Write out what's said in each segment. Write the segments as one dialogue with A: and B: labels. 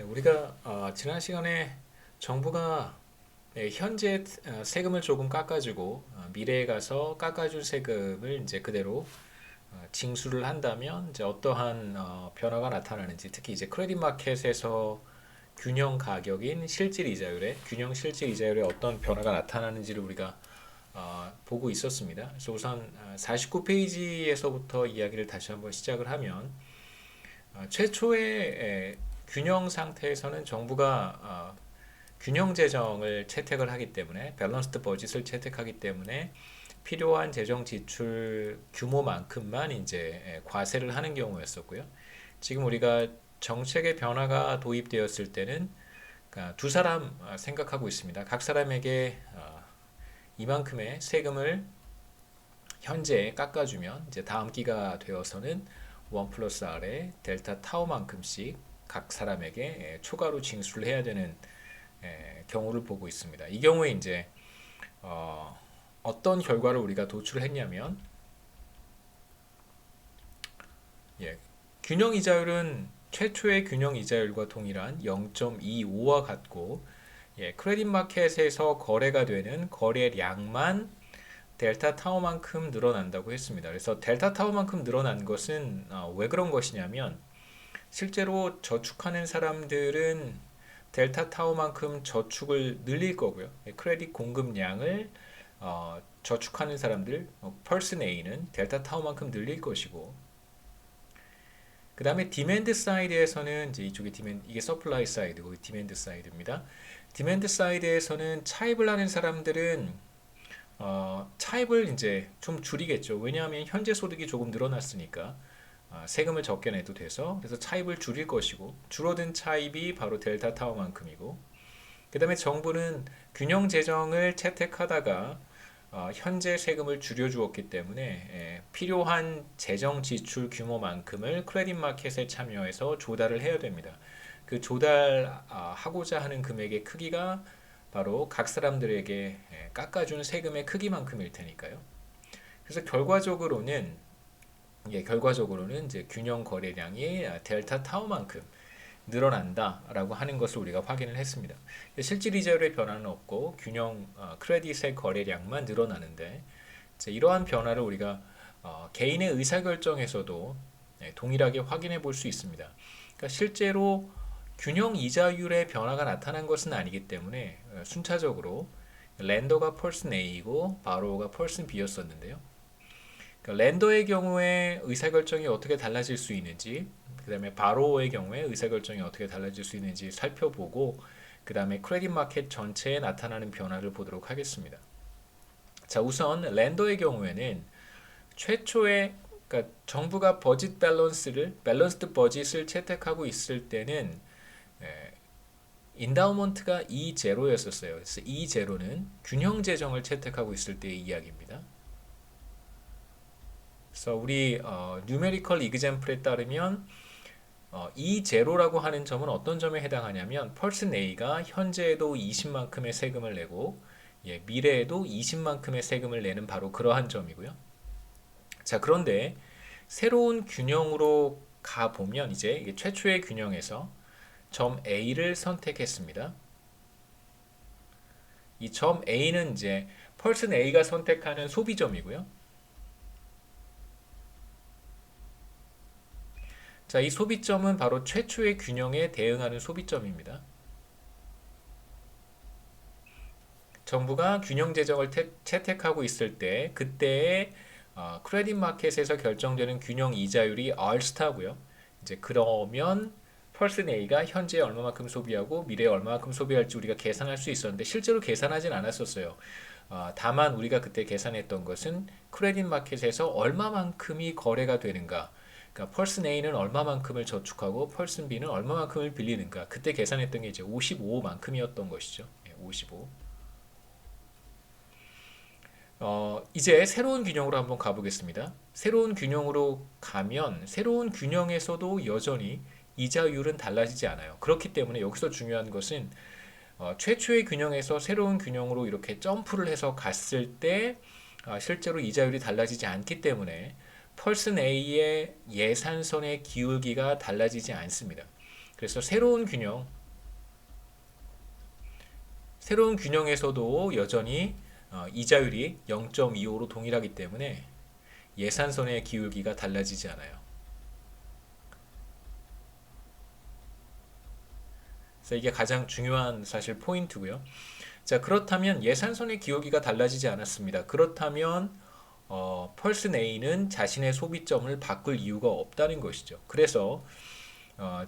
A: 우리가 지난 시간에 정부가 현재 세금을 조금 깎아주고 미래에 가서 깎아준 세금을 이제 그대로 징수를 한다면 이제 어떠한 변화가 나타나는지, 특히 이제 크레딧 마켓에서 균형 가격인 실질 이자율에 균형 실질 이자율에 어떤 변화가 나타나는지를 우리가 보고 있었습니다. 그래서 우선 49페이지에서부터 이야기를 다시 한번 시작을 하면, 최초의 균형 상태에서는 정부가 균형 재정을 채택을 하기 때문에, 밸런스드 버짓을 채택하기 때문에 필요한 재정 지출 규모만큼만 이제 과세를 하는 경우였었고요. 지금 우리가 정책의 변화가 도입되었을 때는 그러니까 두 사람 생각하고 있습니다. 각 사람에게 이만큼의 세금을 현재 깎아주면 이제 다음 기가 되어서는 1 플러스 R의 델타 타우만큼씩 각 사람에게 초과로 징수를 해야 되는 경우를 보고 있습니다. 이 경우에 이제 어떤 결과를 우리가 도출을 했냐면, 균형 이자율은 최초의 균형 이자율과 동일한 0.25와 같고, 크레딧 마켓에서 거래가 되는 거래량만 델타 타워만큼 늘어난다고 했습니다. 그래서 델타 타워만큼 늘어난 것은 왜 그런 것이냐면, 실제로 저축하는 사람들은 델타 타워만큼 저축을 늘릴 거고요. 크레딧 공급량을 저축하는 사람들, 펄슨 A는 델타 타워만큼 늘릴 것이고, 그 다음에 디맨드 사이드에서는 이제 이쪽이 이게 서플라이 사이드고 디맨드 사이드입니다. 디맨드 사이드에서는 차입을 하는 사람들은 차입을 이제 좀 줄이겠죠. 왜냐하면 현재 소득이 조금 늘어났으니까 세금을 적게 내도 돼서, 그래서 차입을 줄일 것이고, 줄어든 차입이 바로 델타 타워만큼이고, 그 다음에 정부는 균형 재정을 채택하다가 현재 세금을 줄여주었기 때문에 필요한 재정 지출 규모만큼을 크레딧 마켓에 참여해서 조달을 해야 됩니다. 그 조달하고자 하는 금액의 크기가 바로 각 사람들에게 깎아주는 세금의 크기만큼일 테니까요. 그래서 결과적으로는 이제 균형 거래량이 델타 타워만큼 늘어난다라고 하는 것을 우리가 확인을 했습니다. 실질 이자율의 변화는 없고 균형 크레딧의 거래량만 늘어나는데, 이러한 변화를 우리가 개인의 의사결정에서도 동일하게 확인해 볼 수 있습니다. 그러니까 실제로 균형 이자율의 변화가 나타난 것은 아니기 때문에 순차적으로 랜더가 펄슨 A이고 바로우가 펄슨 B였었는데요. 그러니까 랜더의 경우에 의사결정이 어떻게 달라질 수 있는지, 그 다음에 바로어의 경우에 의사결정이 어떻게 달라질 수 있는지 살펴보고, 그 다음에 크레딧 마켓 전체에 나타나는 변화를 보도록 하겠습니다. 자, 우선 랜더의 경우에는 최초에, 그러니까 정부가 밸런스드 버짓을 채택하고 있을 때는 인다우먼트가 E0였었어요. 그래서 E0는 균형 재정을 채택하고 있을 때의 이야기입니다. 그래서 우리 뉴메리컬 이그젬플에 따르면 E0라고 하는 점은 어떤 점에 해당하냐면, 펄슨 A가 현재에도 20만큼의 세금을 내고 미래에도 20만큼의 세금을 내는 바로 그러한 점이고요. 자, 그런데 새로운 균형으로 가보면 이제 최초의 균형에서 점 A를 선택했습니다. 이 점 A는 이제 펄슨 A가 선택하는 소비점이고요. 자, 이 소비점은 바로 최초의 균형에 대응하는 소비점입니다. 정부가 균형 재정을 채택하고 있을 때, 그때의 크레딧 마켓에서 결정되는 균형 이자율이 R스타고요. 이제 그러면 펄슨 A가 현재 얼마만큼 소비하고 미래에 얼마만큼 소비할지 우리가 계산할 수 있었는데, 실제로 계산하진 않았었어요. 다만 우리가 그때 계산했던 것은 크레딧 마켓에서 얼마만큼이 거래가 되는가, 그러니까 펄슨 A는 얼마만큼을 저축하고 펄슨 B는 얼마만큼을 빌리는가, 그때 계산했던 게 이제 55만큼이었던 것이죠. 55. 이제 새로운 균형으로 한번 가보겠습니다. 새로운 균형으로 가면 새로운 균형에서도 여전히 이자율은 달라지지 않아요. 그렇기 때문에 여기서 중요한 것은 최초의 균형에서 새로운 균형으로 이렇게 점프를 해서 갔을 때 실제로 이자율이 달라지지 않기 때문에 펄슨 A의 예산선의 기울기가 달라지지 않습니다. 그래서 새로운 균형에서도 여전히 이자율이 0.25로 동일하기 때문에 예산선의 기울기가 달라지지 않아요. 그래서 이게 가장 중요한 사실 포인트고요. 자, 그렇다면 예산선의 기울기가 달라지지 않았습니다. 그렇다면 펄슨 A는 자신의 소비점을 바꿀 이유가 없다는 것이죠. 그래서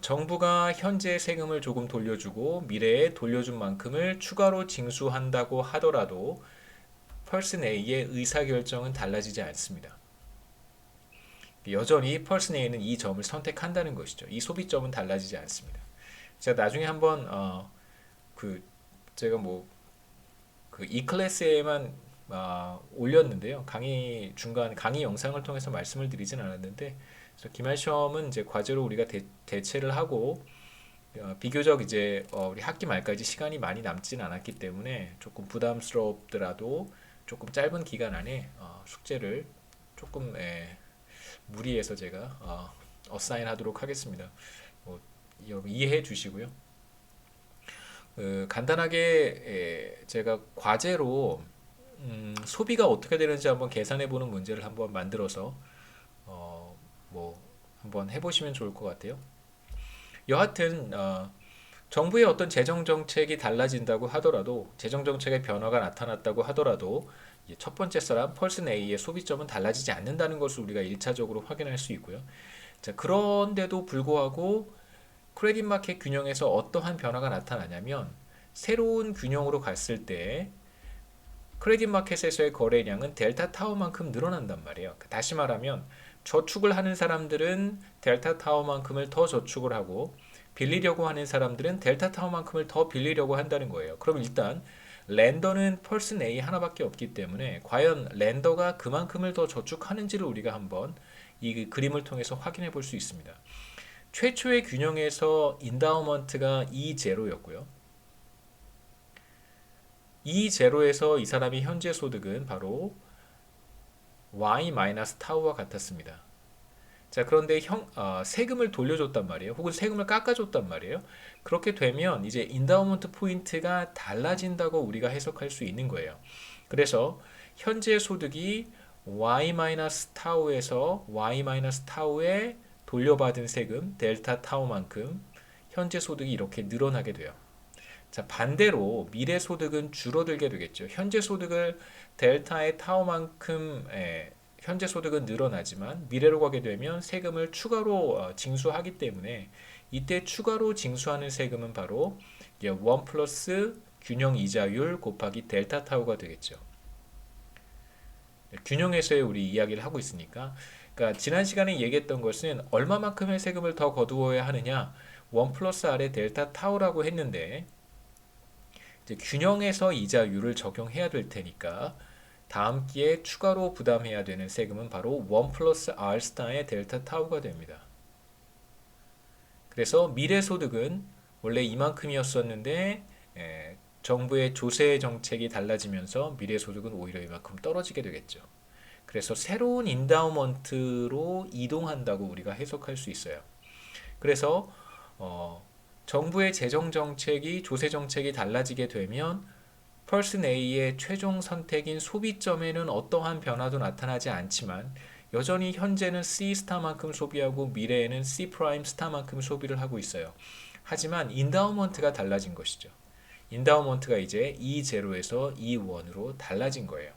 A: 정부가 현재 세금을 조금 돌려주고 미래에 돌려준 만큼을 추가로 징수한다고 하더라도 펄슨 A의 의사결정은 달라지지 않습니다. 여전히 펄슨 A는 이 점을 선택한다는 것이죠. 이 소비점은 달라지지 않습니다. 제가 나중에 한번 그 제가 그 E클래스에만 올렸는데요. 중간 강의 영상을 통해서 말씀을 드리진 않았는데, 그래서 기말 시험은 이제 과제로 우리가 대체를 하고 비교적 이제 우리 학기 말까지 시간이 많이 남진 않았기 때문에 조금 부담스럽더라도 조금 짧은 기간 안에 숙제를 조금 무리해서 제가 어사인하도록 하겠습니다. 여러분 이해해 주시고요. 간단하게 제가 과제로 소비가 어떻게 되는지 한번 계산해 보는 문제를 한번 만들어서 한번 해보시면 좋을 것 같아요. 여하튼 정부의 어떤 재정 정책이 달라진다고 하더라도 재정 정책의 변화가 나타났다고 하더라도 첫 번째 사람 펄슨 A의 소비점은 달라지지 않는다는 것을 우리가 1차적으로 확인할 수 있고요. 자, 그런데도 불구하고 크레딧 마켓 균형에서 어떠한 변화가 나타나냐면 새로운 균형으로 갔을 때 크레딧 마켓에서의 거래량은 델타 타워만큼 늘어난단 말이에요. 다시 말하면 저축을 하는 사람들은 델타 타워만큼을 더 저축을 하고 빌리려고 하는 사람들은 델타 타워만큼을 더 빌리려고 한다는 거예요. 그럼 일단 렌더는 펄슨 A 하나밖에 없기 때문에 과연 렌더가 그만큼을 더 저축하는지를 우리가 한번 이 그림을 통해서 확인해 볼 수 있습니다. 최초의 균형에서 인다우먼트가 E0였고요. E0에서 이 사람이 현재 소득은 바로 Y-타우와 같았습니다. 자, 그런데 세금을 돌려줬단 말이에요. 혹은 세금을 깎아줬단 말이에요. 그렇게 되면 이제 인다우먼트 포인트가 달라진다고 우리가 해석할 수 있는 거예요. 그래서 현재 소득이 Y-타우에서 Y-타우에 돌려받은 세금 델타 타우만큼 현재 소득이 이렇게 늘어나게 돼요. 자, 반대로 미래 소득은 줄어들게 되겠죠. 현재 소득을 델타의 타우만큼 현재 소득은 늘어나지만 미래로 가게 되면 세금을 추가로 징수하기 때문에 이때 추가로 징수하는 세금은 바로 1 플러스 균형 이자율 곱하기 델타 타우가 되겠죠. 균형에서의 우리 이야기를 하고 있으니까, 그러니까 지난 시간에 얘기했던 것은 얼마만큼의 세금을 더 거두어야 하느냐, 1 플러스 R의 델타 타우라고 했는데 이제 균형에서 이자율을 적용해야 될 테니까 다음 기에 추가로 부담해야 되는 세금은 바로 1 플러스 R 스타의 델타 타우가 됩니다. 그래서 미래 소득은 원래 이만큼이었었는데 정부의 조세 정책이 달라지면서 미래 소득은 오히려 이만큼 떨어지게 되겠죠. 그래서 새로운 인다우먼트로 이동한다고 우리가 해석할 수 있어요. 그래서 정부의 재정 정책이 조세 정책이 달라지게 되면 펄슨 A의 최종 선택인 소비점에는 어떠한 변화도 나타나지 않지만 여전히 현재는 C 스타만큼 소비하고 미래에는 C 프라임 스타만큼 소비를 하고 있어요. 하지만 인다우먼트가 달라진 것이죠. 인다우먼트가 이제 E0에서 E1으로 달라진 거예요.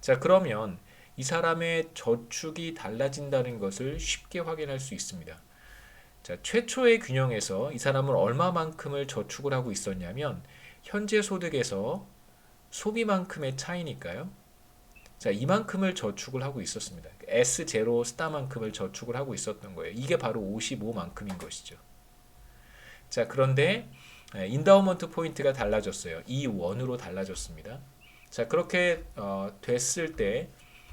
A: 자, 그러면 이 사람의 저축이 달라진다는 것을 쉽게 확인할 수 있습니다. 자, 최초의 균형에서 이 사람은 얼마만큼을 저축을 하고 있었냐면 현재 소득에서 소비만큼의 차이니까요. 자, 이만큼을 저축을 하고 있었습니다. S0 스타만큼을 저축을 하고 있었던 거예요. 이게 바로 55만큼인 것이죠. 자, 그런데 인다우먼트 포인트가 달라졌어요. E1으로 달라졌습니다. 자, 그렇게 됐을 때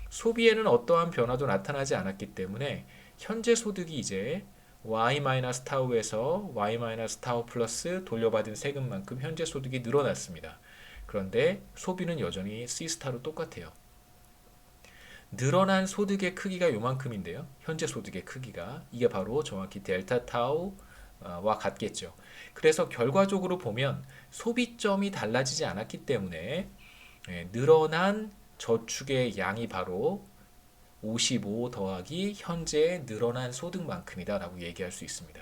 A: 소비에는 어떠한 변화도 나타나지 않았기 때문에 현재 소득이 이제 Y-타우에서 Y-타우 플러스 돌려받은 세금만큼 현재 소득이 늘어났습니다. 그런데 소비는 여전히 C스타로 똑같아요. 늘어난 소득의 크기가 요만큼인데요. 현재 소득의 크기가 이게 바로 정확히 델타 타우 와 같겠죠. 그래서 결과적으로 보면 소비점이 달라지지 않았기 때문에 늘어난 저축의 양이 바로 55 더하기 현재 늘어난 소득만큼이다라고 얘기할 수 있습니다.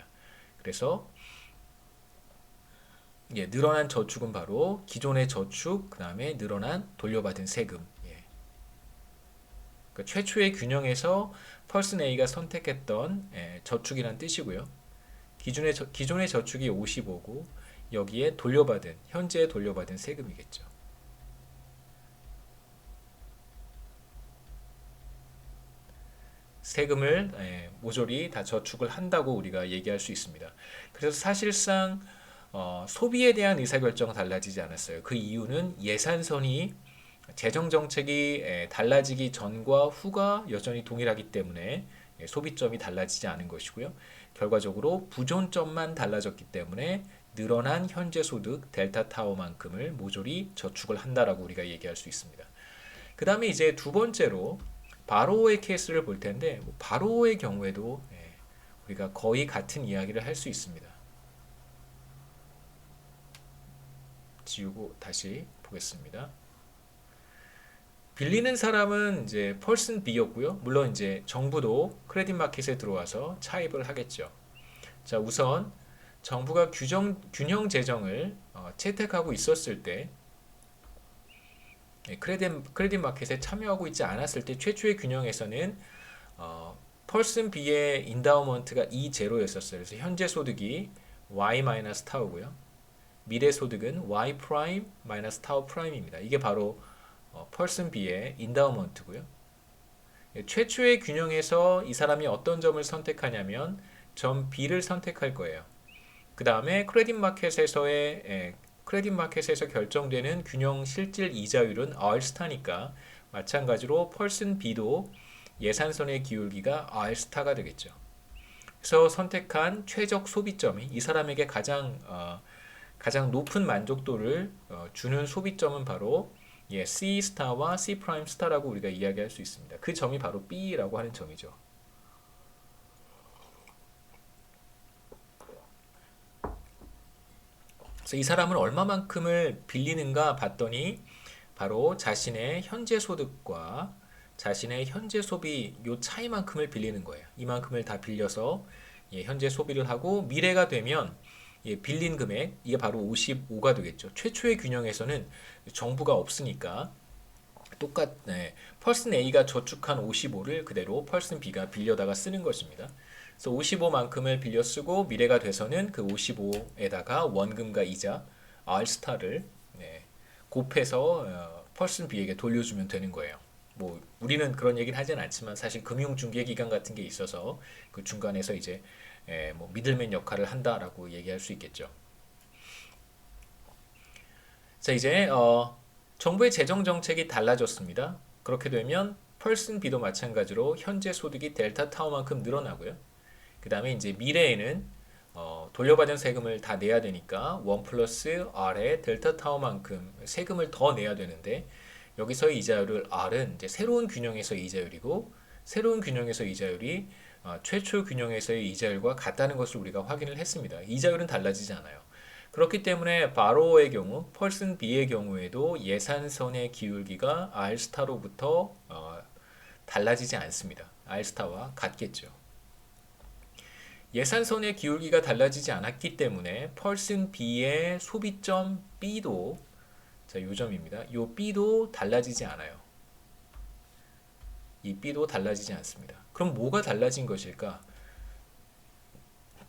A: 그래서 늘어난 저축은 바로 기존의 저축, 그 다음에 늘어난 돌려받은 세금. 그러니까 최초의 균형에서 펄슨 A가 선택했던 저축이란 뜻이고요. 기존의 저축이 55고 여기에 돌려받은 현재 돌려받은 세금이겠죠. 세금을 모조리 다 저축을 한다고 우리가 얘기할 수 있습니다. 그래서 사실상 소비에 대한 의사결정은 달라지지 않았어요. 그 이유는 예산선이 재정 정책이 달라지기 전과 후가 여전히 동일하기 때문에 소비점이 달라지지 않은 것이고요. 결과적으로 부존점만 달라졌기 때문에 늘어난 현재 소득 델타 타워만큼을 모조리 저축을 한다라고 우리가 얘기할 수 있습니다. 그 다음에 이제 두 번째로 바로어의 케이스를 볼 텐데 바로어의 경우에도 우리가 거의 같은 이야기를 할 수 있습니다. 지우고 다시 보겠습니다. 빌리는 사람은 이제 펄슨 B였고요. 물론 이제 정부도 크레딧 마켓에 들어와서 차입을 하겠죠. 자, 우선 정부가 균형 재정을 채택하고 있었을 때 크레딧 마켓에 참여하고 있지 않았을 때 최초의 균형에서는 펄슨 B의 인다우먼트가 E0였었어요. 그래서 현재 소득이 Y-타우고요. 미래 소득은 Y 프라임 마이너스 타우 프라임입니다. 이게 바로 펄슨 B의 인다우먼트고요. 최초의 균형에서 이 사람이 어떤 점을 선택하냐면 점 B를 선택할 거예요. 그 다음에 크레딧 마켓에서 결정되는 균형 실질 이자율은 R스타니까 마찬가지로 펄슨 B도 예산선의 기울기가 R스타가 되겠죠. 그래서 선택한 최적 소비점이 이 사람에게 가장 높은 만족도를 주는 소비점은 바로 C 스타와 C 프라임 스타라고 우리가 이야기할 수 있습니다. 그 점이 바로 B라고 하는 점이죠. 그래서 이 사람은 얼마만큼을 빌리는가 봤더니 바로 자신의 현재 소득과 자신의 현재 소비 요 차이만큼을 빌리는 거예요. 이만큼을 다 빌려서 현재 소비를 하고 미래가 되면 빌린 금액 이게 바로 55가 되겠죠. 최초의 균형에서는 정부가 없으니까 펄슨 A가 저축한 55를 그대로 펄슨 B가 빌려다가 쓰는 것입니다. 그래서 55만큼을 빌려 쓰고 미래가 돼서는 그 55에다가 원금과 이자 R스타를 곱해서 펄슨 B에게 돌려주면 되는 거예요. 뭐 우리는 그런 얘기는 하진 않지만 사실 금융중개기관 같은 게 있어서 그 중간에서 이제 뭐 미들맨 역할을 한다라고 얘기할 수 있겠죠. 자, 이제 정부의 재정 정책이 달라졌습니다. 그렇게 되면 펄슨 B도 마찬가지로 현재 소득이 델타 타워만큼 늘어나고요. 그 다음에 이제 미래에는 돌려받은 세금을 다 내야 되니까 1 플러스 R의 델타 타워만큼 세금을 더 내야 되는데 여기서 이자율을 R은 이제 새로운 균형에서의 이자율이고 새로운 균형에서의 이자율이 최초 균형에서의 이자율과 같다는 것을 우리가 확인을 했습니다. 이자율은 달라지지 않아요. 그렇기 때문에 바로어의 경우, 펄슨 B의 경우에도 예산선의 기울기가 R스타로부터 달라지지 않습니다. R스타와 같겠죠. 예산선의 기울기가 달라지지 않았기 때문에 펄슨 B의 소비점 B도 자, 요 점입니다. 요 B도 달라지지 않아요. 이 B도 달라지지 않습니다. 그럼 뭐가 달라진 것일까?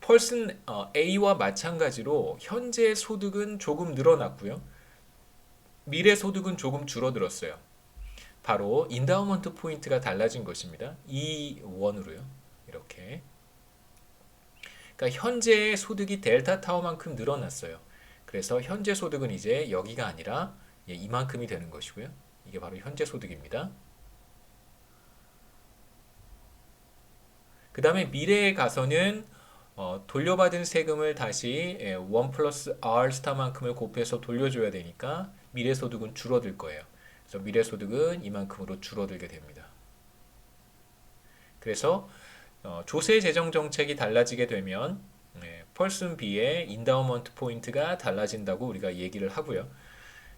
A: 펄슨 A와 마찬가지로 현재 소득은 조금 늘어났고요. 미래 소득은 조금 줄어들었어요. 바로 인다우먼트 포인트가 달라진 것입니다. E1으로요. 이렇게. 그러니까 현재의 소득이 델타 타워만큼 늘어났어요. 그래서 현재 소득은 이제 여기가 아니라 이만큼이 되는 것이고요. 이게 바로 현재 소득입니다. 그 다음에 미래에 가서는 돌려받은 세금을 다시 1 플러스 R 스타만큼을 곱해서 돌려줘야 되니까 미래 소득은 줄어들 거예요. 그래서 미래 소득은 이만큼으로 줄어들게 됩니다. 그래서 조세 재정 정책이 달라지게 되면 펄슨 B의 인다우먼트 포인트가 달라진다고 우리가 얘기를 하고요.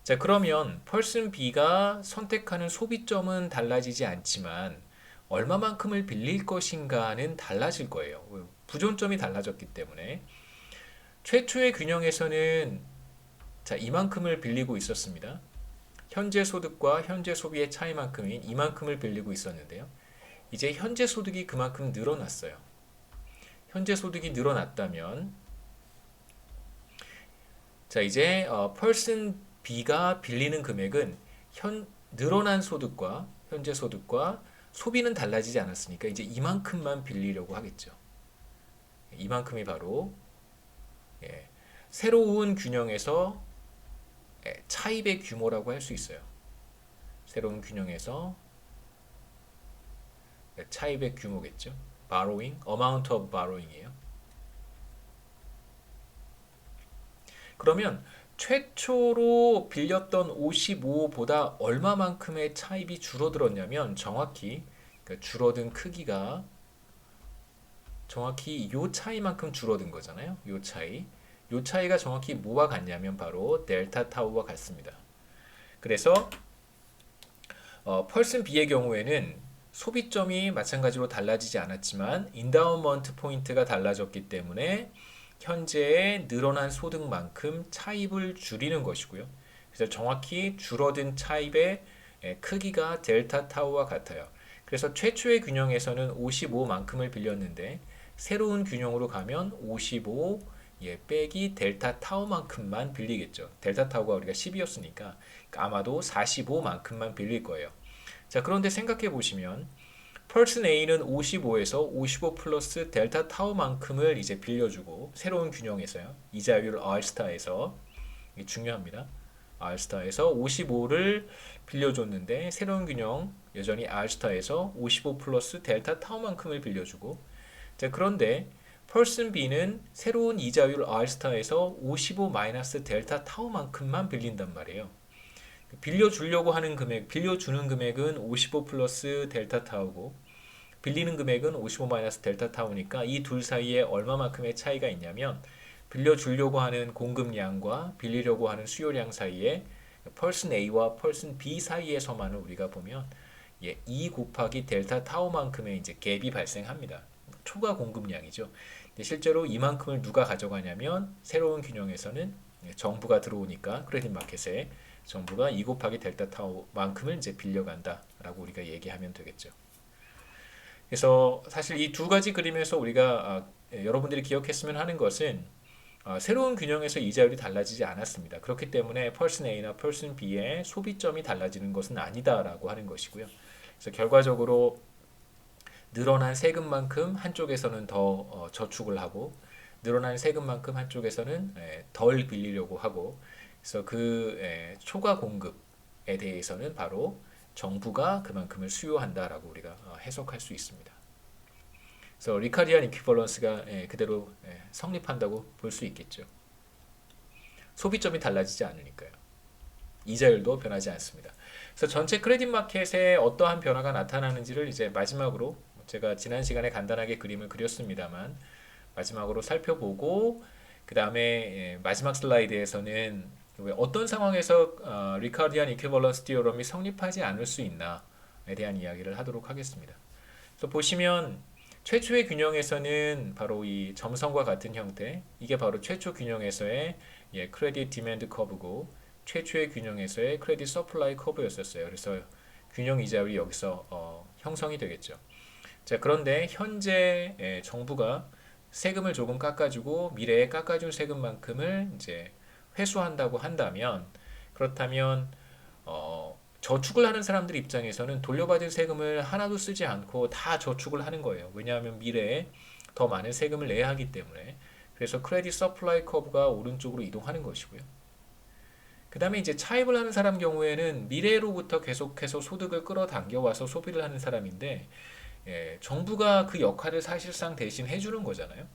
A: 자, 그러면 펄슨 B가 선택하는 소비점은 달라지지 않지만 얼마만큼을 빌릴 것인가는 달라질 거예요. 부존점이 달라졌기 때문에 최초의 균형에서는 자, 이만큼을 빌리고 있었습니다. 현재 소득과 현재 소비의 차이만큼인 이만큼을 빌리고 있었는데요. 이제 현재 소득이 그만큼 늘어났어요. 현재 소득이 늘어났다면 자, 이제 펄슨 B가 빌리는 금액은 늘어난 소득과 현재 소득과 소비는 달라지지 않았으니까 이제 이만큼만 빌리려고 하겠죠. 이만큼이 바로 새로운 균형에서 차입의 규모라고 할 수 있어요. 새로운 균형에서 차입의 규모겠죠. borrowing, amount of borrowing이에요. 그러면 최초로 빌렸던 55보다 얼마만큼의 차입이 줄어들었냐면 정확히 줄어든 크기가 정확히 요 차이만큼 줄어든 거잖아요. 요 차이. 요 차이가 정확히 뭐와 같냐면 바로 델타 타우와 같습니다. 그래서 펄슨 B의 경우에는 소비점이 마찬가지로 달라지지 않았지만 인다우먼트 포인트가 달라졌기 때문에 현재의 늘어난 소득만큼 차입을 줄이는 것이고요. 그래서 정확히 줄어든 차입의 크기가 델타 타우와 같아요. 그래서 최초의 균형에서는 55만큼을 빌렸는데 새로운 균형으로 가면 55 빼기 델타 타우만큼만 빌리겠죠. 델타 타우가 우리가 10이었으니까 아마도 45만큼만 빌릴 거예요. 자, 그런데 생각해 보시면 펄슨 A는 55에서 55 플러스 델타 타우만큼을 이제 빌려주고 새로운 균형에서요. 이자율 R스타에서 이게 중요합니다. R스타에서 55를 빌려줬는데 새로운 균형 여전히 R스타에서 55 플러스 델타 타우만큼을 빌려주고 자, 그런데 펄슨 B는 새로운 이자율 R스타에서 55 마이너스 델타 타우만큼만 빌린단 말이에요. 빌려주려고 하는 금액, 빌려주는 금액은 55 플러스 델타 타우고 빌리는 금액은 55 마이너스 델타 타우니까 이 둘 사이에 얼마만큼의 차이가 있냐면 빌려주려고 하는 공급량과 빌리려고 하는 수요량 사이에 펄슨 A와 펄슨 B 사이에서만은 우리가 보면 2 곱하기 델타 타우만큼의 이제 갭이 발생합니다. 초과 공급량이죠. 근데 실제로 이만큼을 누가 가져가냐면 새로운 균형에서는 정부가 들어오니까 크레딧 마켓에 정부가 2 곱하기 델타 타우만큼을 이제 빌려간다라고 우리가 얘기하면 되겠죠. 그래서 사실 이 두 가지 그림에서 우리가 여러분들이 기억했으면 하는 것은 새로운 균형에서 이자율이 달라지지 않았습니다. 그렇기 때문에 펄슨 A나 펄슨 B의 소비점이 달라지는 것은 아니다라고 하는 것이고요. 그래서 결과적으로 늘어난 세금만큼 한쪽에서는 더 저축을 하고 늘어난 세금만큼 한쪽에서는 덜 빌리려고 하고 그래서 그 초과 공급에 대해서는 바로 정부가 그만큼을 수요한다라고 우리가 해석할 수 있습니다. 그래서 리카디안 이퀴벌런스가 그대로 성립한다고 볼 수 있겠죠. 소비점이 달라지지 않으니까요. 이자율도 변하지 않습니다. 그래서 전체 크레딧 마켓에 어떠한 변화가 나타나는지를 이제 마지막으로 제가 지난 시간에 간단하게 그림을 그렸습니다만 마지막으로 살펴보고 그 다음에 마지막 슬라이드에서는 어떤 상황에서 리카디안 이퀴벌런스 티오럼이 성립하지 않을 수 있나에 대한 이야기를 하도록 하겠습니다. 그래서 보시면 최초의 균형에서는 바로 이 점선과 같은 형태 이게 바로 최초 균형에서의 크레딧 디맨드 커브고 최초의 균형에서의 크레딧 서플라이 커브였었어요. 그래서 균형 이자율이 여기서 형성이 되겠죠. 자, 그런데 현재 정부가 세금을 조금 깎아주고 미래에 깎아준 세금만큼을 이제 회수한다고 한다면 그렇다면 저축을 하는 사람들 입장에서는 돌려받은 세금을 하나도 쓰지 않고 다 저축을 하는 거예요. 왜냐하면 미래에 더 많은 세금을 내야 하기 때문에 그래서 크레딧 서플라이 커브가 오른쪽으로 이동하는 것이고요. 그 다음에 이제 차입을 하는 사람 경우에는 미래로부터 계속해서 소득을 끌어당겨 와서 소비를 하는 사람인데 정부가 그 역할을 사실상 대신 해주는 거잖아요.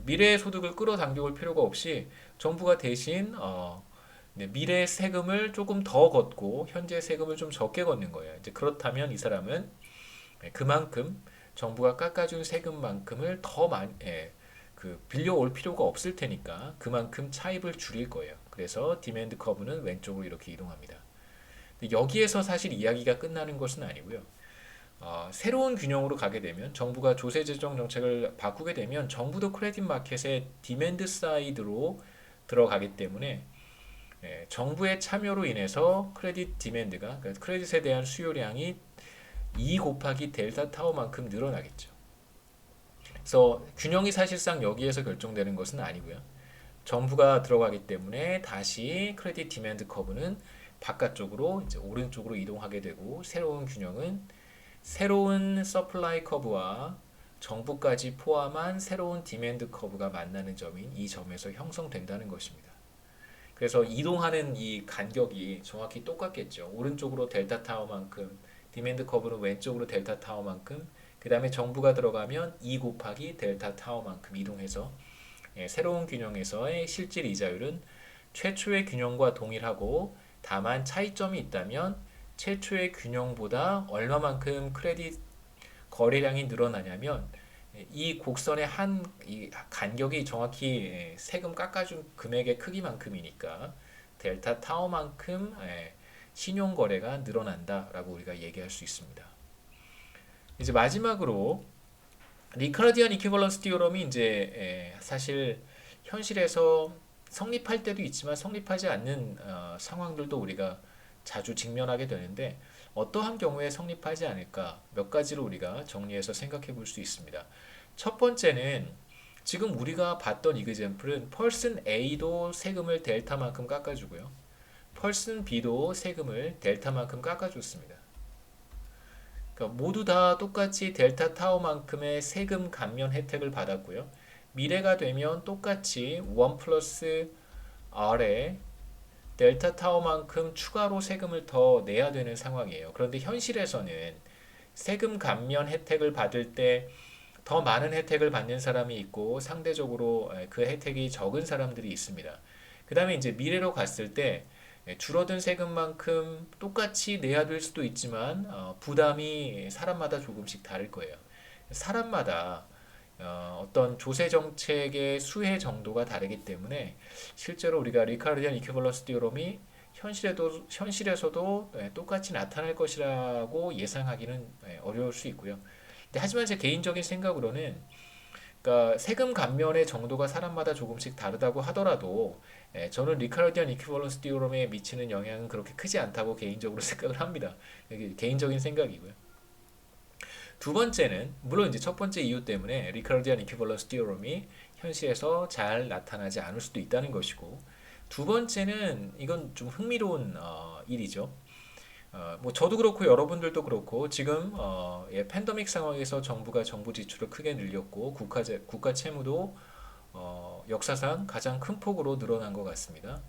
A: 미래의 소득을 끌어당겨 올 필요가 없이 정부가 대신 미래 세금을 조금 더 걷고 현재 세금을 좀 적게 걷는 거예요. 이제 그렇다면 이 사람은 그만큼 정부가 깎아준 세금만큼을 더 많이 그 빌려올 필요가 없을 테니까 그만큼 차입을 줄일 거예요. 그래서 디맨드 커브는 왼쪽으로 이렇게 이동합니다. 근데 여기에서 사실 이야기가 끝나는 것은 아니고요. 새로운 균형으로 가게 되면 정부가 조세 재정 정책을 바꾸게 되면 정부도 크레딧 마켓의 디맨드 사이드로 들어가기 때문에 정부의 참여로 인해서 크레딧 디맨드가 그러니까 크레딧에 대한 수요량이 2 곱하기 델타 타워만큼 늘어나겠죠. 그래서 균형이 사실상 여기에서 결정되는 것은 아니고요. 정부가 들어가기 때문에 다시 크레딧 디맨드 커브는 바깥쪽으로 이제 오른쪽으로 이동하게 되고 새로운 균형은 새로운 서플라이 커브와 정부까지 포함한 새로운 디맨드 커브가 만나는 점인 이 점에서 형성된다는 것입니다. 그래서 이동하는 이 간격이 정확히 똑같겠죠. 오른쪽으로 델타 타워만큼, 디맨드 커브는 왼쪽으로 델타 타워만큼, 그 다음에 정부가 들어가면 2 곱하기 델타 타워만큼 이동해서 새로운 균형에서의 실질 이자율은 최초의 균형과 동일하고 다만 차이점이 있다면 최초의 균형보다 얼마만큼 크레딧 거래량이 늘어나냐면 이 곡선의 이 간격이 정확히 세금 깎아준 금액의 크기만큼이니까 델타 타워만큼 신용 거래가 늘어난다라고 우리가 얘기할 수 있습니다. 이제 마지막으로 리카르디안 이퀴벌런스 디오럼이 이제 사실 현실에서 성립할 때도 있지만 성립하지 않는 상황들도 우리가 자주 직면하게 되는데 어떠한 경우에 성립하지 않을까 몇 가지로 우리가 정리해서 생각해 볼 수 있습니다. 첫 번째는 지금 우리가 봤던 이그젬플은 펄슨 A도 세금을 델타만큼 깎아주고요. 펄슨 B도 세금을 델타만큼 깎아줬습니다. 그러니까 모두 다 똑같이 델타 타워만큼의 세금 감면 혜택을 받았고요. 미래가 되면 똑같이 1 플러스 R에 델타 타워만큼 추가로 세금을 더 내야 되는 상황이에요. 그런데 현실에서는 세금 감면 혜택을 받을 때 더 많은 혜택을 받는 사람이 있고 상대적으로 그 혜택이 적은 사람들이 있습니다. 그 다음에 이제 미래로 갔을 때 줄어든 세금만큼 똑같이 내야 될 수도 있지만 부담이 사람마다 조금씩 다를 거예요. 사람마다 어떤 조세 정책의 수혜 정도가 다르기 때문에 실제로 우리가 리카르디안 이퀴벌런스 디오럼이 현실에서도 똑같이 나타날 것이라고 예상하기는 어려울 수 있고요. 하지만 제 개인적인 생각으로는 그러니까 세금 감면의 정도가 사람마다 조금씩 다르다고 하더라도 저는 리카르디안 이퀴벌런스 디오럼에 미치는 영향은 그렇게 크지 않다고 개인적으로 생각을 합니다. 이게 개인적인 생각이고요. 두 번째는 물론 이제 첫 번째 이유 때문에 리카르디안 이퀴벌런스 디오럼이 현실에서 잘 나타나지 않을 수도 있다는 것이고 두 번째는 이건 좀 흥미로운 일이죠. 뭐 저도 그렇고 여러분들도 그렇고 지금 팬데믹 상황에서 정부가 정부 지출을 크게 늘렸고 국가 채무도 역사상 가장 큰 폭으로 늘어난 것 같습니다.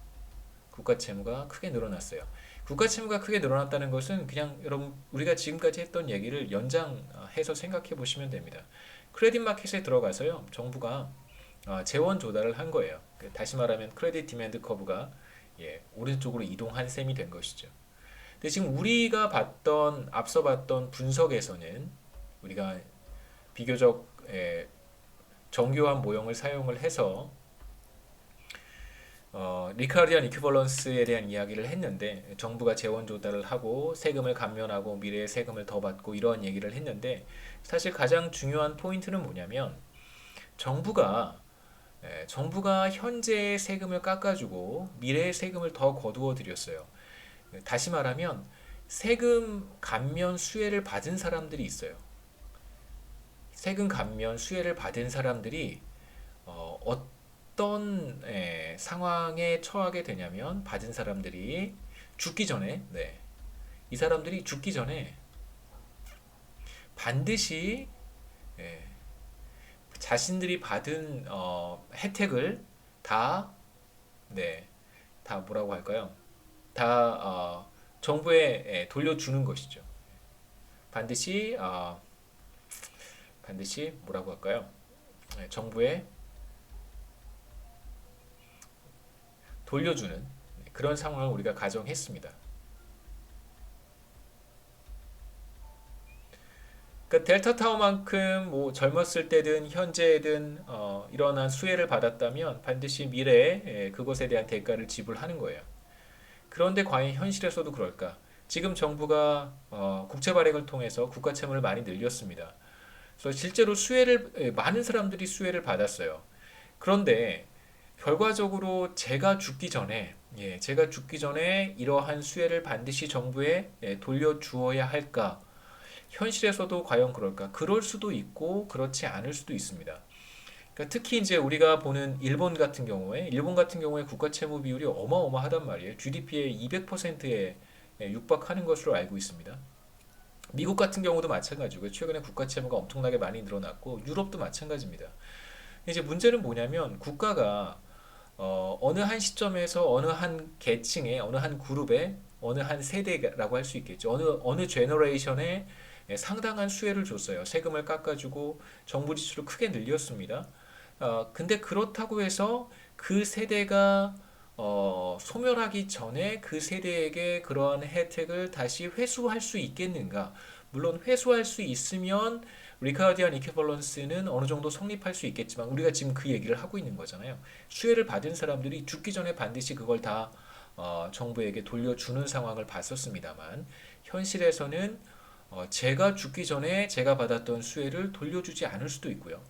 A: 국가 채무가 크게 늘어났어요. 국가 채무가 크게 늘어났다는 것은 그냥 여러분 우리가 지금까지 했던 얘기를 연장해서 생각해 보시면 됩니다. 크레딧 마켓에 들어가서요. 정부가 재원 조달을 한 거예요. 다시 말하면 크레딧 디맨드 커브가 오른쪽으로 이동한 셈이 된 것이죠. 근데 지금 우리가 앞서 봤던 분석에서는 우리가 비교적 정교한 모형을 사용을 해서 리카르디안 이퀴벌런스에 대한 이야기를 했는데 정부가 재원 조달을 하고 세금을 감면하고 미래에 세금을 더 받고 이러한 얘기를 했는데 사실 가장 중요한 포인트는 뭐냐면 정부가 현재의 세금을 깎아주고 미래의 세금을 더 거두어 들였어요. 다시 말하면 세금 감면 수혜를 받은 사람들이 있어요. 세금 감면 수혜를 받은 사람들이 어떤 상황에 처하게 되냐면 받은 사람들이 죽기 전에 이 사람들이 죽기 전에 반드시 자신들이 받은 혜택을 다 뭐라고 할까요? 다 정부에 돌려주는 것이죠. 반드시 뭐라고 할까요? 정부에 돌려주는 그런 상황을 우리가 가정했습니다. 그러니까 델타 타워만큼 뭐 젊었을 때든 현재든 일어난 수혜를 받았다면 반드시 미래에 그것에 대한 대가를 지불하는 거예요. 그런데 과연 현실에서도 그럴까? 지금 정부가 국채 발행을 통해서 국가 채무를 많이 늘렸습니다. 그래서 실제로 많은 사람들이 수혜를 받았어요. 그런데 결과적으로 제가 죽기 전에 이러한 수혜를 반드시 정부에 돌려주어야 할까? 현실에서도 과연 그럴까? 그럴 수도 있고 그렇지 않을 수도 있습니다. 그러니까 특히 이제 우리가 보는 일본 같은 경우에 국가 채무 비율이 어마어마하단 말이에요. GDP의 200%에 육박하는 것으로 알고 있습니다. 미국 같은 경우도 마찬가지고요. 최근에 국가 채무가 엄청나게 많이 늘어났고 유럽도 마찬가지입니다. 이제 문제는 뭐냐면 국가가 어느 한 시점에서 어느 한 계층에 어느 한 그룹에 어느 한 세대라고 할 수 있겠죠. 어느 제너레이션에 상당한 수혜를 줬어요. 세금을 깎아주고 정부 지출을 크게 늘렸습니다. 근데 그렇다고 해서 그 세대가 소멸하기 전에 그 세대에게 그러한 혜택을 다시 회수할 수 있겠는가? 물론 회수할 수 있으면 리카디안 이퀴벌런스는 어느 정도 성립할 수 있겠지만 우리가 지금 그 얘기를 하고 있는 거잖아요. 수혜를 받은 사람들이 죽기 전에 반드시 그걸 다 정부에게 돌려주는 상황을 봤었습니다만 현실에서는 제가 죽기 전에 제가 받았던 수혜를 돌려주지 않을 수도 있고요.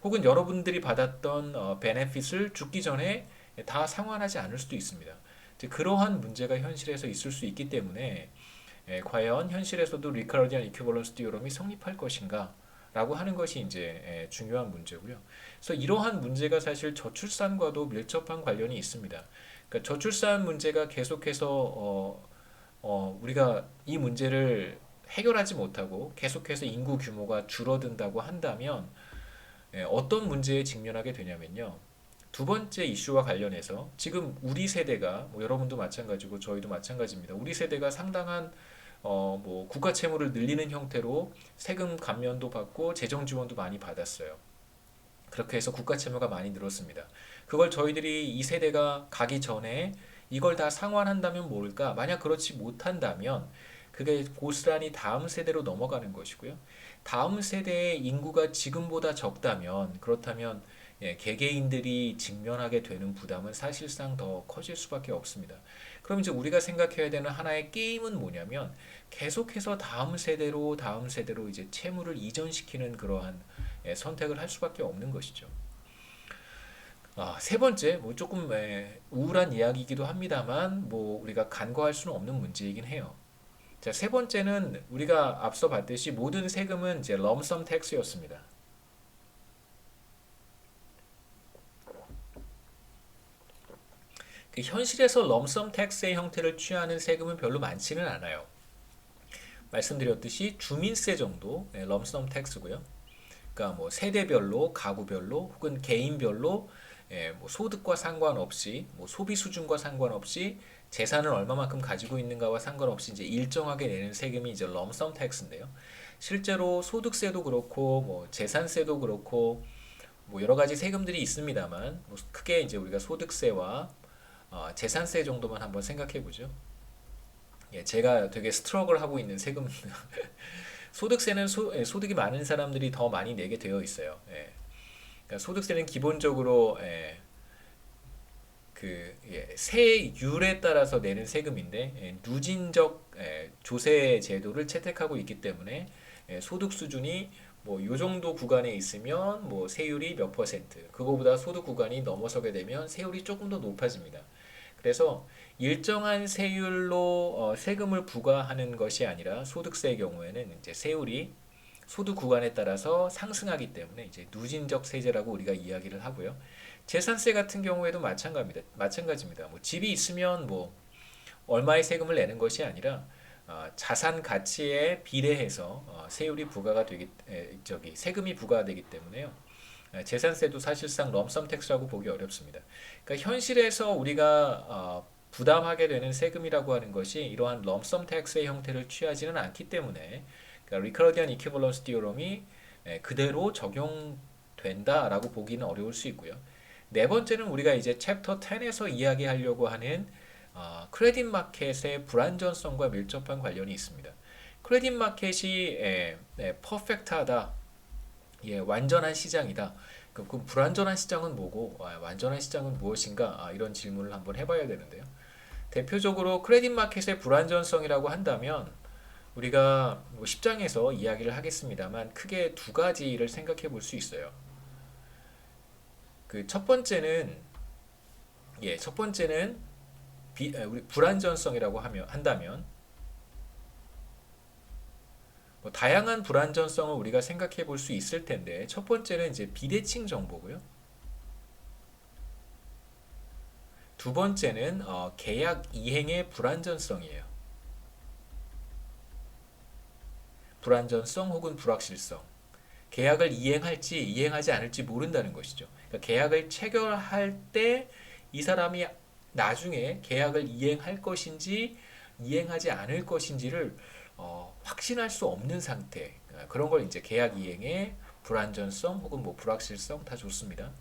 A: 혹은 여러분들이 받았던 베네핏을 죽기 전에 다 상환하지 않을 수도 있습니다. 그러한 문제가 현실에서 있을 수 있기 때문에 과연 현실에서도 리카르디안 이퀴벌런스 디오럼이 성립할 것인가? 라고 하는 것이 이제 중요한 문제고요. 그래서 이러한 문제가 사실 저출산과도 밀접한 관련이 있습니다. 그러니까 저출산 문제가 계속해서 우리가 이 문제를 해결하지 못하고 계속해서 인구 규모가 줄어든다고 한다면 어떤 문제에 직면하게 되냐면요. 두 번째 이슈와 관련해서 지금 우리 세대가 뭐 여러분도 마찬가지고 저희도 마찬가지입니다. 우리 세대가 상당한 뭐 국가 채무를 늘리는 형태로 세금 감면도 받고 재정 지원도 많이 받았어요. 그렇게 해서 국가 채무가 많이 늘었습니다. 그걸 저희들이 이 세대가 가기 전에 이걸 다 상환한다면 모를까? 만약 그렇지 못한다면 그게 고스란히 다음 세대로 넘어가는 것이고요. 다음 세대의 인구가 지금보다 적다면 그렇다면 개개인들이 직면하게 되는 부담은 사실상 더 커질 수밖에 없습니다. 그럼 이제 우리가 생각해야 되는 하나의 게임은 뭐냐면 계속해서 다음 세대로 이제 채무를 이전시키는 그러한 선택을 할 수밖에 없는 것이죠. 세 번째, 뭐 조금 우울한 이야기이기도 합니다만, 뭐 우리가 간과할 수는 없는 문제이긴 해요. 자, 세 번째는 우리가 앞서 봤듯이 모든 세금은 이제 럼섬 텍스였습니다. 현실에서 럼섬 텍스의 형태를 취하는 세금은 별로 많지는 않아요. 말씀드렸듯이 주민세 정도 럼섬 텍스고요. 그러니까 뭐 세대별로, 가구별로 혹은 개인별로 뭐 소득과 상관없이, 뭐 소비 수준과 상관없이 재산을 얼마만큼 가지고 있는가와 상관없이 이제 일정하게 내는 세금이 이제 럼섬 텍스인데요. 실제로 소득세도 그렇고 뭐 재산세도 그렇고 뭐 여러 가지 세금들이 있습니다만 뭐 크게 이제 우리가 소득세와 재산세 정도만 한번 생각해 보죠. 제가 되게 스트럭을 하고 있는 세금 소득세는 소득이 많은 사람들이 더 많이 내게 되어 있어요. 그러니까 소득세는 기본적으로 세율에 따라서 내는 세금인데 누진적 조세 제도를 채택하고 있기 때문에 소득 수준이 뭐 요 정도 구간에 있으면 뭐 세율이 몇 퍼센트, 그거보다 소득 구간이 넘어서게 되면 세율이 조금 더 높아집니다. 그래서 일정한 세율로 세금을 부과하는 것이 아니라 소득세의 경우에는 이제 세율이 소득 구간에 따라서 상승하기 때문에 이제 누진적 세제라고 우리가 이야기를 하고요. 재산세 같은 경우에도 마찬가지입니다. 뭐 집이 있으면 뭐 얼마의 세금을 내는 것이 아니라 자산 가치에 비례해서 세율이 부과가 되기 세금이 부과되기 때문에요. 재산세도 사실상 럼섬 텍스라고 보기 어렵습니다. 그러니까 현실에서 우리가 부담하게 되는 세금이라고 하는 것이 이러한 럼섬 텍스의 형태를 취하지는 않기 때문에 그러니까 리커디안 이퀴벌런스 디오럼이 그대로 적용된다라고 보기는 어려울 수 있고요. 네 번째는 우리가 이제 챕터 10에서 이야기하려고 하는 크레딧 마켓의 불안전성과 밀접한 관련이 있습니다. 크레딧 마켓이 퍼펙트하다, 완전한 시장이다. 그럼 불완전한 시장은 뭐고, 완전한 시장은 무엇인가? 이런 질문을 한번 해봐야 되는데요. 대표적으로 크레딧 마켓의 불완전성이라고 한다면 우리가 뭐 10장에서 이야기를 하겠습니다만 크게 두 가지를 생각해 볼 수 있어요. 그 첫 번째는 우리 불완전성이라고 한다면 뭐 다양한 불완전성을 우리가 생각해 볼 수 있을 텐데 첫 번째는 이제 비대칭 정보고요. 두 번째는 계약 이행의 불완전성이에요. 불완전성 혹은 불확실성. 계약을 이행할지 이행하지 않을지 모른다는 것이죠. 그러니까 계약을 체결할 때 이 사람이 나중에 계약을 이행할 것인지 이행하지 않을 것인지를 확신할 수 없는 상태. 그런 걸 이제 계약 이행의 불완전성 혹은 뭐 불확실성 다 좋습니다.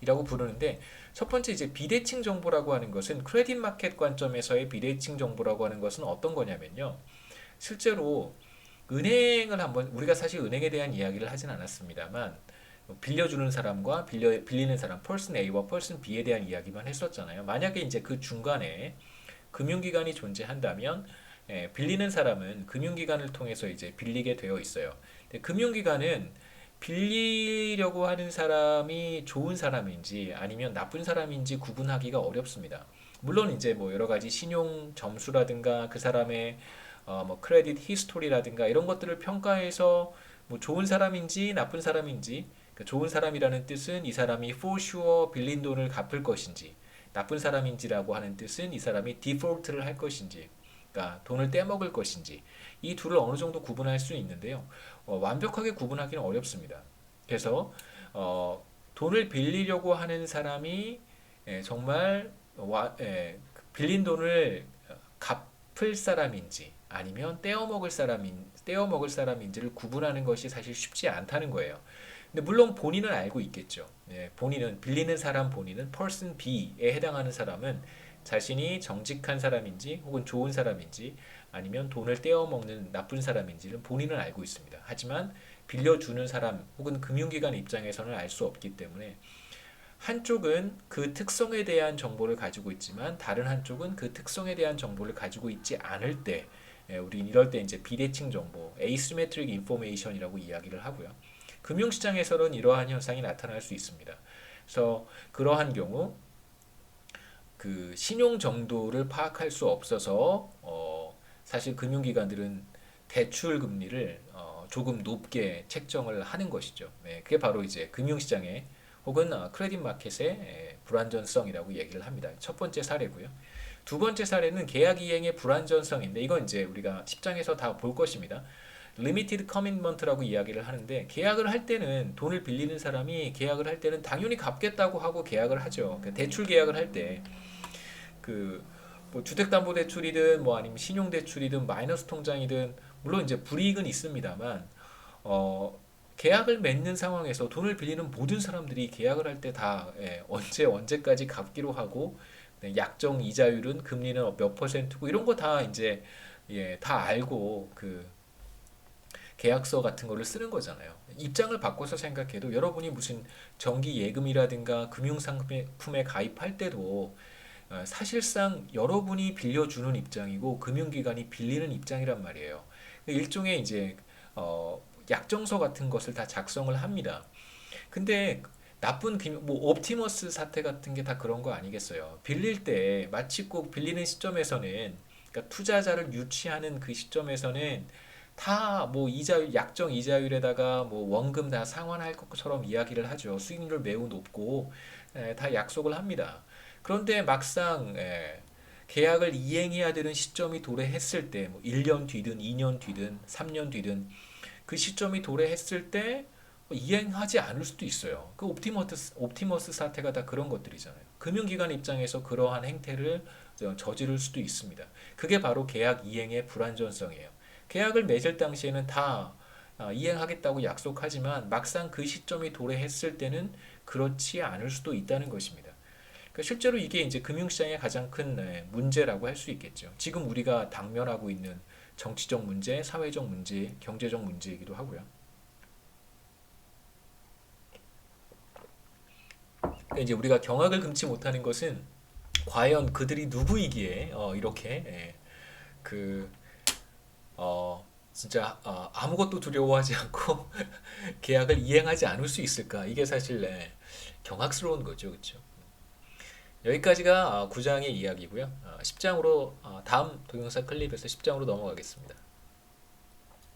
A: 이라고 부르는데 첫 번째 이제 비대칭 정보라고 하는 것은 크레딧 마켓 관점에서의 비대칭 정보라고 하는 것은 어떤 거냐면요. 실제로 은행을 한번 우리가 사실 은행에 대한 이야기를 하진 않았습니다만 빌려주는 사람과 빌리는 사람 person A와 person B에 대한 이야기만 했었잖아요. 만약에 이제 그 중간에 금융기관이 존재한다면 빌리는 사람은 금융기관을 통해서 이제 빌리게 되어 있어요. 근데 금융기관은 빌리려고 하는 사람이 좋은 사람인지 아니면 나쁜 사람인지 구분하기가 어렵습니다. 물론 이제 뭐 여러 가지 신용 점수라든가 그 사람의 뭐 크레딧 히스토리라든가 이런 것들을 평가해서 뭐 좋은 사람인지 나쁜 사람인지 그 좋은 사람이라는 뜻은 이 사람이 for sure 빌린 돈을 갚을 것인지 나쁜 사람인지라고 하는 뜻은 이 사람이 디폴트를 할 것인지 그러니까 돈을 떼먹을 것인지 이 둘을 어느 정도 구분할 수 있는데요. 완벽하게 구분하기는 어렵습니다. 그래서 돈을 빌리려고 하는 사람이 정말 빌린 돈을 갚을 사람인지 아니면 떼어먹을 사람인지를 구분하는 것이 사실 쉽지 않다는 거예요. 근데 물론 본인은 알고 있겠죠. 본인은 빌리는 사람 본인은 person B에 해당하는 사람은 자신이 정직한 사람인지 혹은 좋은 사람인지 아니면 돈을 떼어먹는 나쁜 사람인지는 본인은 알고 있습니다. 하지만 빌려주는 사람 혹은 금융기관 입장에서는 알 수 없기 때문에 한쪽은 그 특성에 대한 정보를 가지고 있지만 다른 한쪽은 그 특성에 대한 정보를 가지고 있지 않을 때 우린 이럴 때 이제 비대칭 정보, asymmetric information이라고 이야기를 하고요. 금융시장에서는 이러한 현상이 나타날 수 있습니다. 그래서 그러한 경우 그 신용 정도를 파악할 수 없어서 사실 금융기관들은 대출 금리를 조금 높게 책정을 하는 것이죠. 그게 바로 이제 금융시장의 혹은 크레딧 마켓의 불완전성이라고 얘기를 합니다. 첫 번째 사례고요. 두 번째 사례는 계약 이행의 불완전성인데 이건 이제 우리가 10장에서 다 볼 것입니다. 리미티드 커밋먼트라고 이야기를 하는데 계약을 할 때는 돈을 빌리는 사람이 계약을 할 때는 당연히 갚겠다고 하고 계약을 하죠. 대출 계약을 할 때 그 뭐 주택담보대출이든 뭐 아니면 신용대출이든 마이너스 통장이든 물론 이제 불이익은 있습니다만 계약을 맺는 상황에서 돈을 빌리는 모든 사람들이 계약을 할 때 다 언제까지 갚기로 하고 약정 이자율은 금리는 몇 퍼센트고 이런 거 다 이제 다 알고 그 계약서 같은 거를 쓰는 거잖아요. 입장을 바꿔서 생각해도 여러분이 무슨 정기 예금이라든가 금융상품에 가입할 때도 사실상 여러분이 빌려주는 입장이고 금융기관이 빌리는 입장이란 말이에요. 일종의 이제 약정서 같은 것을 다 작성을 합니다. 근데 뭐 옵티머스 사태 같은 게 다 그런 거 아니겠어요? 빌릴 때 마치 꼭 빌리는 시점에서는 그러니까 투자자를 유치하는 그 시점에서는 다 뭐 이자율 약정 이자율에다가 뭐 원금 다 상환할 것처럼 이야기를 하죠. 수익률 매우 높고 다 약속을 합니다. 그런데 막상 계약을 이행해야 되는 시점이 도래했을 때, 뭐 1년 뒤든 2년 뒤든 3년 뒤든 그 시점이 도래했을 때 이행하지 않을 수도 있어요. 그 옵티머스 사태가 다 그런 것들이잖아요. 금융기관 입장에서 그러한 행태를 저지를 수도 있습니다. 그게 바로 계약 이행의 불완전성이에요. 계약을 맺을 당시에는 다 이행하겠다고 약속하지만 막상 그 시점이 도래했을 때는 그렇지 않을 수도 있다는 것입니다. 그러니까 실제로 이게 이제 금융시장의 가장 큰 문제라고 할 수 있겠죠. 지금 우리가 당면하고 있는 정치적 문제, 사회적 문제, 경제적 문제이기도 하고요. 그러니까 이제 우리가 경악을 금치 못하는 것은 과연 그들이 누구이기에 이렇게 그 진짜 아무것도 두려워하지 않고 계약을 이행하지 않을 수 있을까? 이게 사실 경악스러운 거죠, 그렇죠? 여기까지가 9장의 이야기고요. 10장으로 다음 동영상 클립에서 10장으로 넘어가겠습니다.